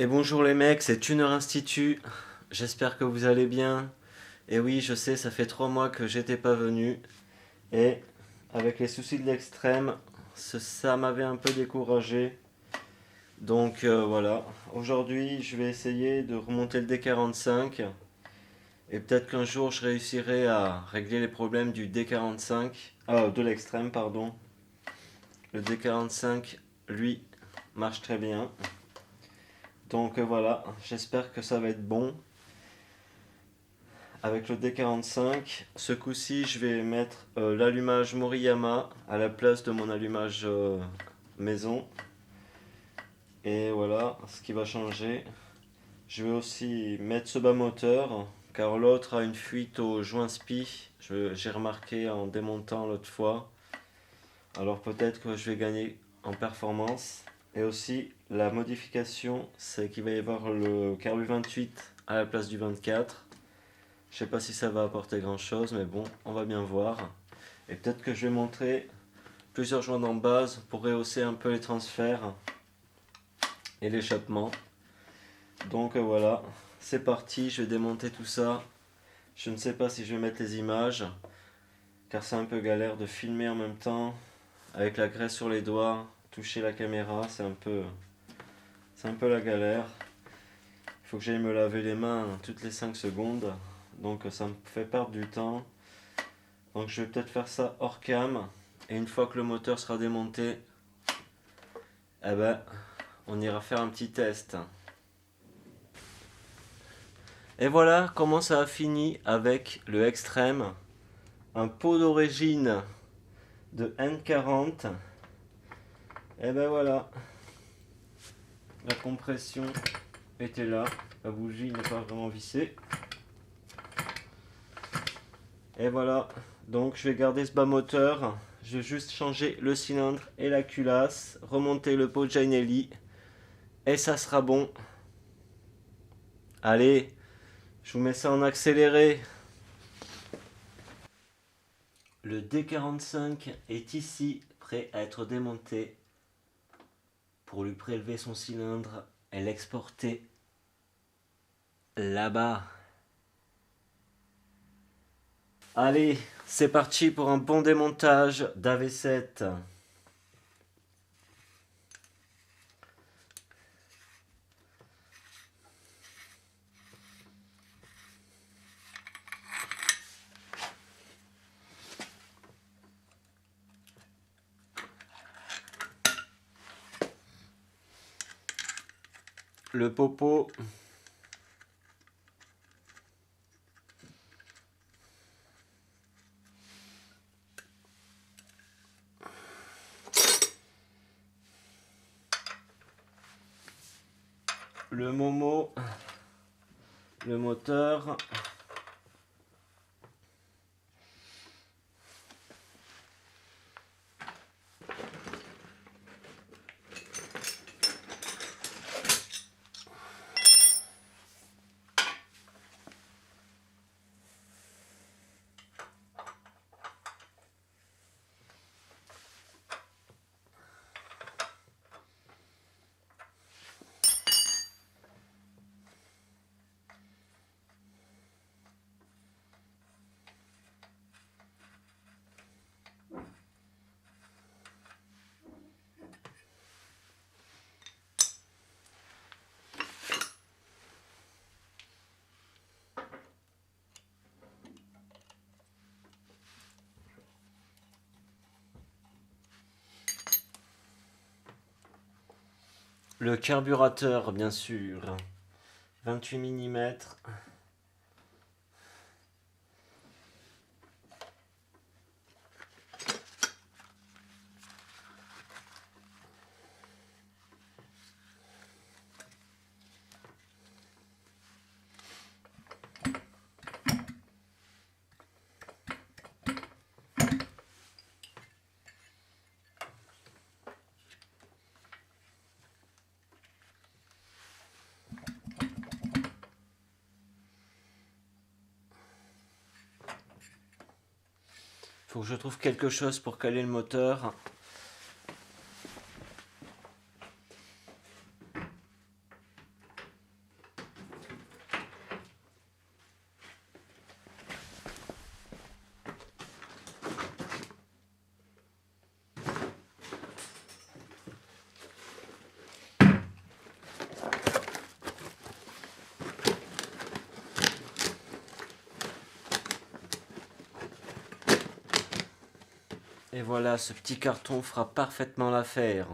Et bonjour les mecs, c'est Tuner Institut. J'espère que vous allez bien. Et oui, je sais, ça fait 3 mois que j'étais pas venu. Et avec les soucis de l'extrême, ça m'avait un peu découragé. Donc voilà, aujourd'hui je vais essayer de remonter le D45. Et peut-être qu'un jour je réussirai à régler les problèmes du D45. De l'extrême, pardon. Le D45, lui, marche très bien. Donc voilà, j'espère que ça va être bon. Avec le D45, ce coup-ci, je vais mettre l'allumage Moriyama à la place de mon allumage maison. Et voilà ce qui va changer. Je vais aussi mettre ce bas moteur car l'autre a une fuite au joint SPI. J'ai remarqué en démontant l'autre fois. Alors peut-être que je vais gagner en performance. Et aussi la modification, c'est qu'il va y avoir le carbu 28 à la place du 24. Je sais pas si ça va apporter grand chose, mais bon, on va bien voir. Et peut-être que je vais montrer plusieurs joints en base pour rehausser un peu les transferts et l'échappement. Donc voilà, c'est parti, je vais démonter tout ça. Je ne sais pas si je vais mettre les images, car c'est un peu galère de filmer en même temps, avec la graisse sur les doigts, toucher la caméra, c'est un peu la galère. Il faut que j'aille me laver les mains toutes les 5 secondes, donc ça me fait perdre du temps. Donc je vais peut-être faire ça hors cam. Et une fois que le moteur sera démonté, eh ben, on ira faire un petit test. Et voilà comment ça a fini avec le Extreme. Un pot d'origine de N40. Et ben voilà, la compression était là. La bougie n'est pas vraiment vissée. Et voilà, donc je vais garder ce bas moteur. Je vais juste changer le cylindre et la culasse, remonter le pot Gianelli. Et ça sera bon. Allez, je vous mets ça en accéléré. Le D45 est ici, prêt à être démonté pour lui prélever son cylindre et l'exporter là-bas. Allez, c'est parti pour un bon démontage d'AV7. Le popo. Le momo. Le moteur. Le carburateur, bien sûr. 28 mm. Faut que je trouve quelque chose pour caler le moteur. Et voilà, ce petit carton fera parfaitement l'affaire.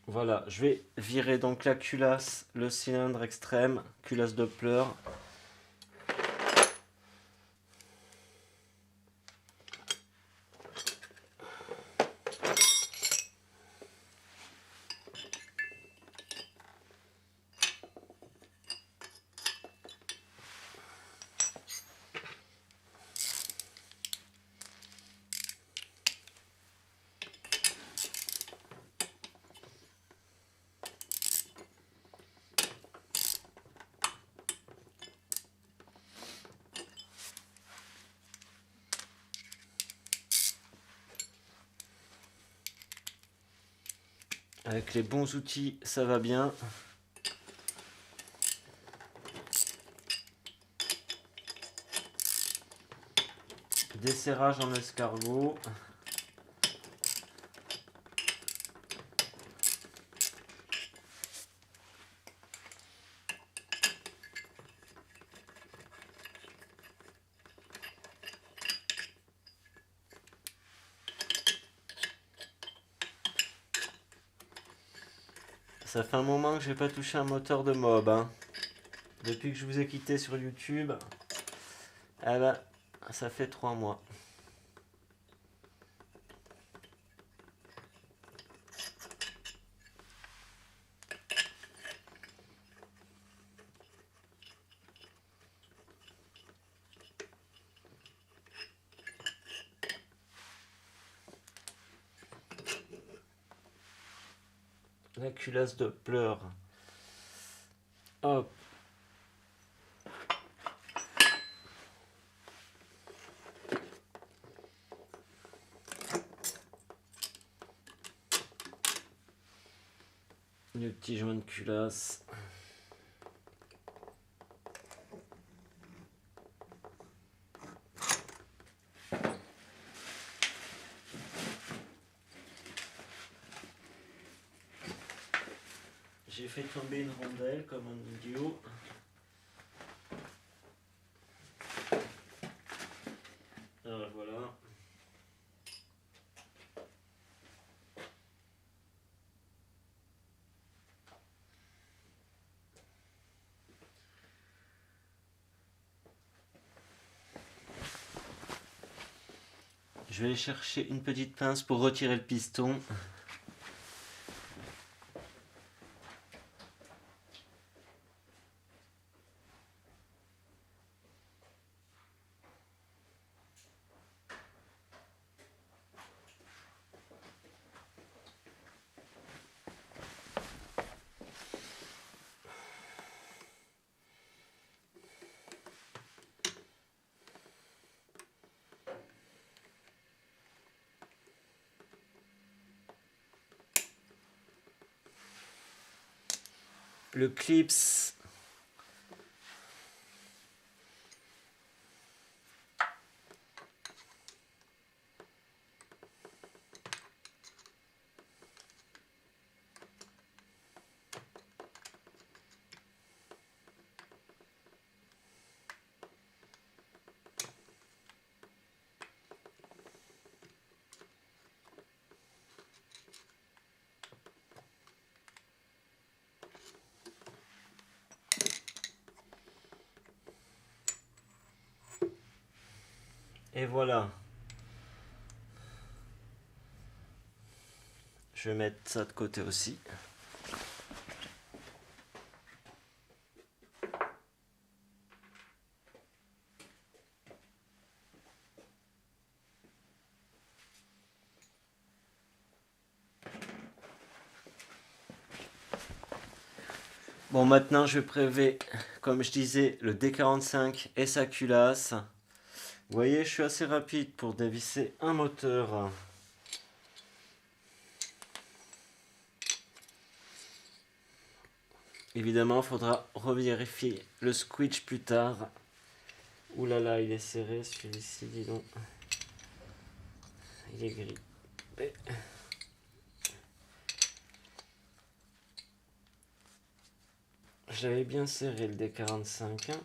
Voilà, je vais virer donc la culasse, le cylindre extrême, culasse Doppler. Avec les bons outils, ça va bien. Desserrage en escargot. Ça fait un moment que j'ai pas touché un moteur de mob, hein. Depuis que je vous ai quitté sur YouTube, eh ben, ça fait 3 mois. La culasse Doppler. Hop. Le petit joint de culasse. J'ai fait tomber une rondelle comme un idiot. Alors voilà. Je vais aller chercher une petite pince pour retirer le piston. Le clips. Et voilà. Je vais mettre ça de côté aussi. Bon, maintenant je vais prélever, comme je disais, le D45 et sa culasse. Vous voyez, je suis assez rapide pour dévisser un moteur. Évidemment, il faudra revérifier le switch plus tard. Ouh là là, il est serré celui-ci, dis donc. Il est gris. J'avais bien serré le D45. Hein.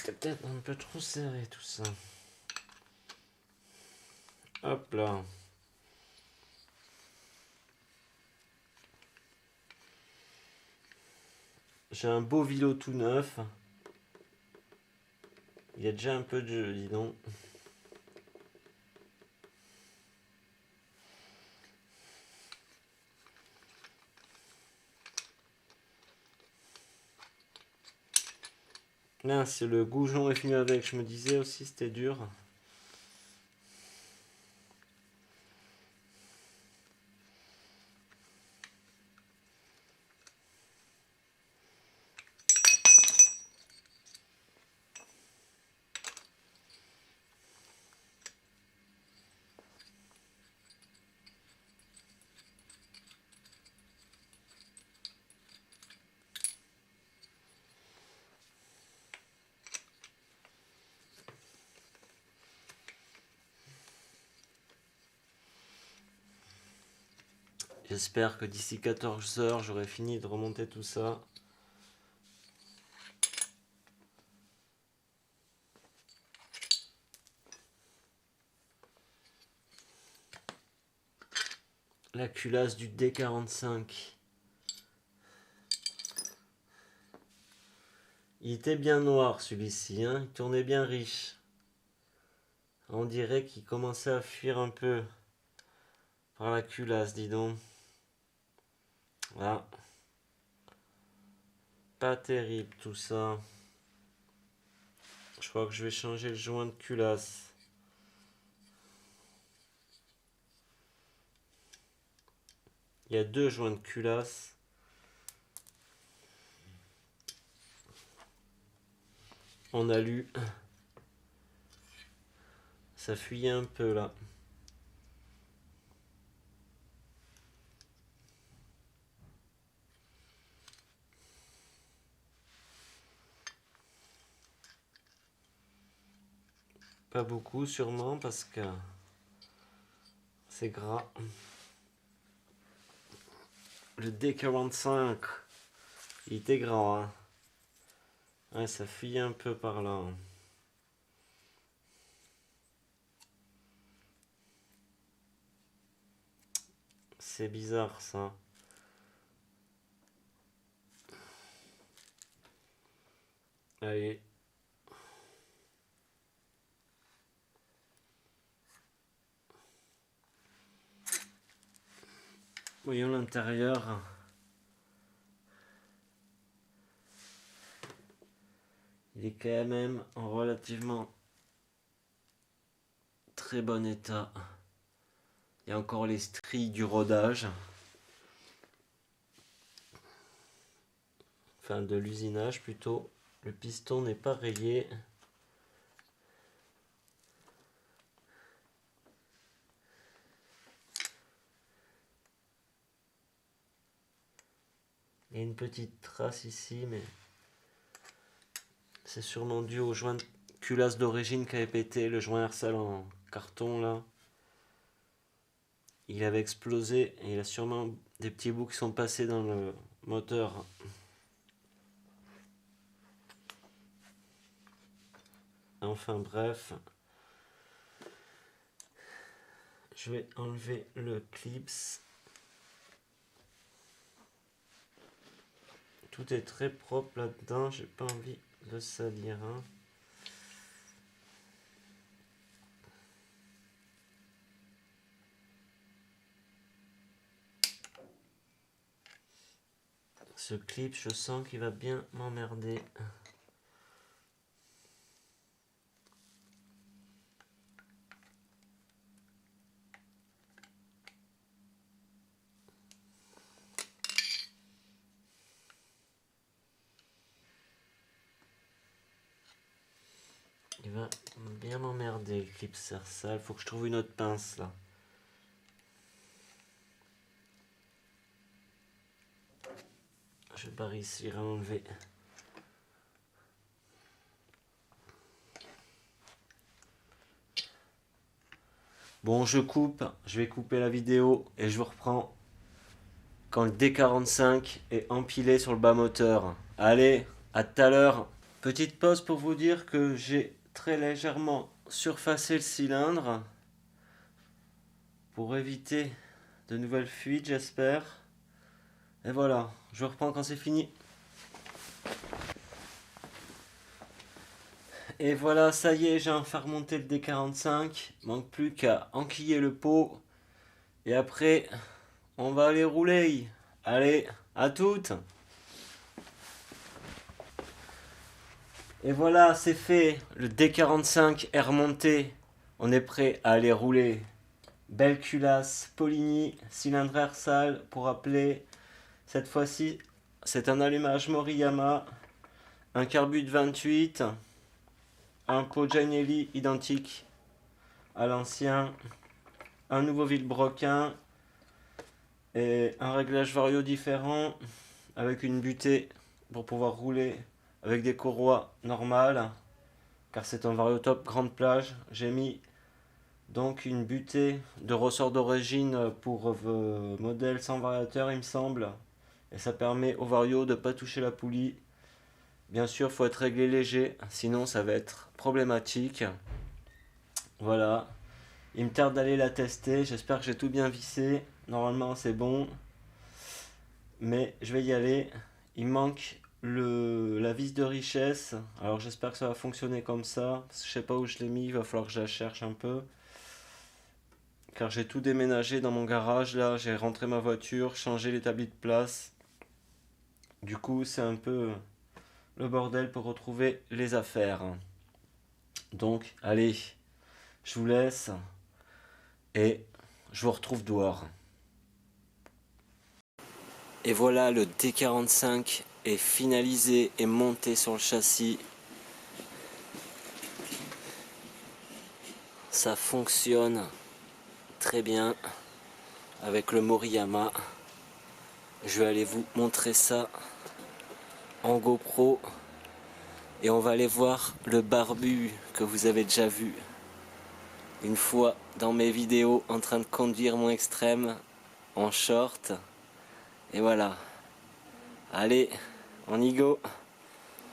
C'est peut-être un peu trop serré tout ça. Hop là. J'ai un beau vélo tout neuf. Il y a déjà un peu de jeu, dis donc. Là, c'est le goujon est venu avec. Je me disais aussi c'était dur. J'espère que d'ici 14 heures, j'aurai fini de remonter tout ça. La culasse du D45. Il était bien noir celui-ci, hein. Il tournait bien riche. On dirait qu'il commençait à fuir un peu par la culasse, dis donc. Là. Pas terrible tout ça. Je crois que je vais changer le joint de culasse. Il y a 2 joints de culasse. On a lu. Ça fuyait un peu là. Pas beaucoup sûrement parce que c'est gras. Le D45, il était grand. Hein. Ouais, ça fuyait un peu par là. Hein. C'est bizarre ça. Allez. Voyons l'intérieur. Il est quand même en relativement très bon état. Il y a encore les stries du rodage. Enfin de l'usinage plutôt. Le piston n'est pas rayé. Il y a une petite trace ici, mais c'est sûrement dû au joint de culasse d'origine qui avait pété, le joint Hersal en carton là. Il avait explosé et il a sûrement des petits bouts qui sont passés dans le moteur. Enfin bref. Je vais enlever le clips. Tout est très propre là-dedans, j'ai pas envie de salir. Hein. Ce clip, je sens qu'il va bien m'emmerder. Il va bien m'emmerder le clip Hersal. Faut que je trouve une autre pince là. Je vais pas réussir à enlever. Bon, je vais couper la vidéo et je vous reprends quand le D45 est empilé sur le bas moteur. Allez, à tout à l'heure. Petite pause pour vous dire que j'ai très légèrement surfacé le cylindre pour éviter de nouvelles fuites, j'espère. Et voilà, je reprends quand c'est fini. Et voilà, ça y est, j'ai enfin remonté le D45. Manque plus qu'à enquiller le pot. Et après, on va aller rouler. Allez, à toutes. Et voilà, c'est fait. Le D45 est remonté. On est prêt à aller rouler. Belle culasse, Poligny, cylindre air sale. Pour rappeler, cette fois-ci, c'est un allumage Moriyama. Un carbu de 28. Un pot Gianelli identique à l'ancien. Un nouveau vilebrequin. Et un réglage vario différent. Avec une butée pour pouvoir rouler avec des courroies normales. Car c'est un vario top grande plage. J'ai mis donc une butée de ressort d'origine pour modèle sans variateur, il me semble. Et ça permet au vario de ne pas toucher la poulie. Bien sûr, il faut être réglé léger, sinon ça va être problématique. Voilà. Il me tarde d'aller la tester. J'espère que j'ai tout bien vissé. Normalement, c'est bon. Mais je vais y aller. Il manque la vis de richesse. Alors j'espère que ça va fonctionner comme ça. Parce que je sais pas où je l'ai mis. Il va falloir que je la cherche un peu. Car j'ai tout déménagé dans mon garage. Là, j'ai rentré ma voiture, changé l'établi de place. Du coup, c'est un peu le bordel pour retrouver les affaires. Donc, allez, je vous laisse. Et je vous retrouve dehors. Et voilà, le D45 est finalisé et monté sur le châssis. Ça fonctionne très bien avec le Moriyama. Je vais aller vous montrer ça en GoPro. Et on va aller voir le barbu que vous avez déjà vu une fois dans mes vidéos en train de conduire mon extrême en short. Et voilà. Allez, on y go.